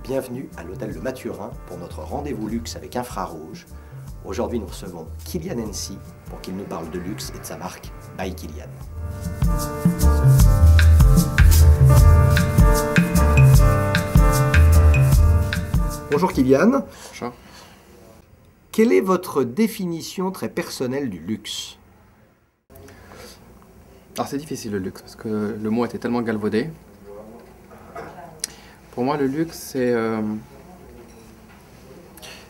Bienvenue à l'hôtel Le Mathurin pour notre rendez-vous luxe avec Infrarouge. Aujourd'hui, nous recevons Kylian Hensi pour qu'il nous parle de luxe et de sa marque By Kylian. Bonjour Kylian. Bonjour. Quelle est votre définition très personnelle du luxe? Alors c'est difficile le luxe parce que le mot était tellement galvaudé. Pour moi le luxe c'est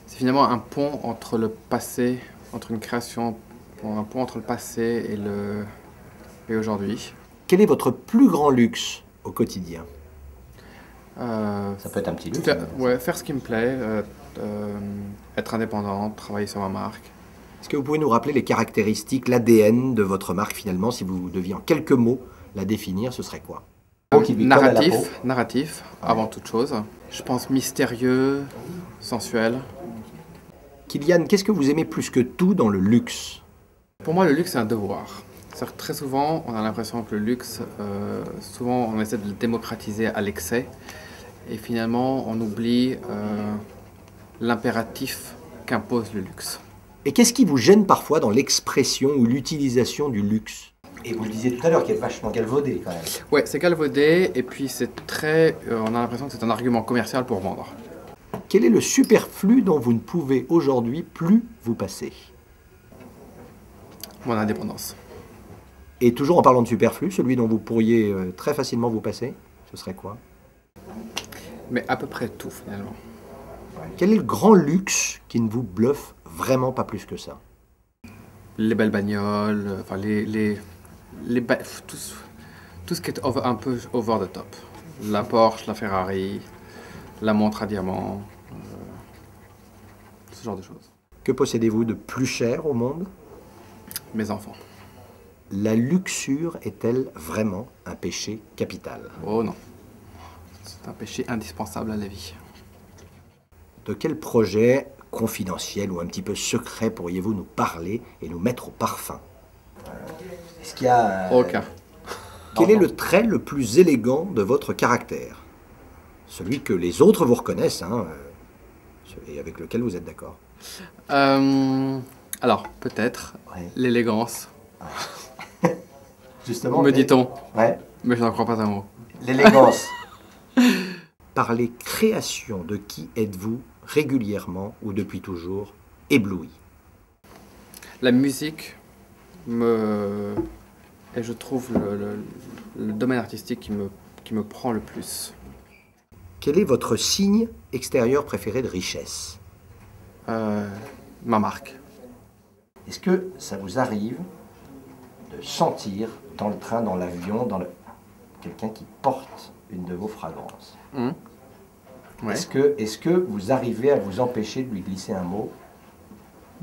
finalement un pont entre le passé, entre une création, un pont entre le passé et aujourd'hui. Quel est votre plus grand luxe au quotidien? Ça peut être un petit luxe. Ouais, faire ce qui me plaît, être indépendant, travailler sur ma marque. Est-ce que vous pouvez nous rappeler les caractéristiques, l'ADN de votre marque finalement? Si vous deviez en quelques mots la définir, ce serait quoi? Narratif, avant toute chose. Je pense mystérieux, sensuel. Kylian, qu'est-ce que vous aimez plus que tout dans le luxe? Pour moi, le luxe, c'est un devoir. C'est-à-dire que très souvent, on a l'impression que le luxe, souvent, on essaie de le démocratiser à l'excès. Et finalement, on oublie l'impératif qu'impose le luxe. Et qu'est-ce qui vous gêne parfois dans l'expression ou l'utilisation du luxe? Et vous le disiez tout à l'heure, qu'il est vachement galvaudé quand même. Ouais, c'est galvaudé, et puis c'est très... on a l'impression que c'est un argument commercial pour vendre. Quel est le superflu dont vous ne pouvez aujourd'hui plus vous passer? Mon indépendance. Et toujours en parlant de superflu, celui dont vous pourriez très facilement vous passer, ce serait quoi? Mais à peu près tout, finalement. Quel est le grand luxe qui ne vous bluffe vraiment pas plus que ça? Les belles bagnoles, enfin tout ce qui est un peu over the top. La Porsche, la Ferrari, la montre à diamants, ce genre de choses. Que possédez-vous de plus cher au monde? Mes enfants. La luxure est-elle vraiment un péché capital? Oh non. C'est un péché indispensable à la vie. De quel projet confidentiel ou un petit peu secret pourriez-vous nous parler et nous mettre au parfum? Est-ce qu'il y a... Aucun. Quel est le trait le plus élégant de votre caractère? Celui que les autres vous reconnaissent, hein, et avec lequel vous êtes d'accord. Alors, peut-être, l'élégance. Justement, me dit-on. Ouais. Mais je n'en crois pas un mot. L'élégance. Par les créations de qui êtes-vous régulièrement ou depuis toujours ébloui? La musique et je trouve le domaine artistique qui me prend le plus. Quel est votre signe extérieur préféré de richesse? Ma marque. Est-ce que ça vous arrive de sentir dans le train, dans l'avion, quelqu'un qui porte une de vos fragrances? Ouais. Est-ce que vous arrivez à vous empêcher de lui glisser un mot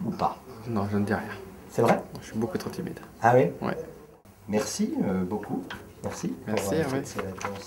ou pas? Non, je ne dis rien. C'est vrai? Je suis beaucoup trop timide. Ah oui? Ouais. Merci beaucoup. Merci. Merci, pour cette réponse.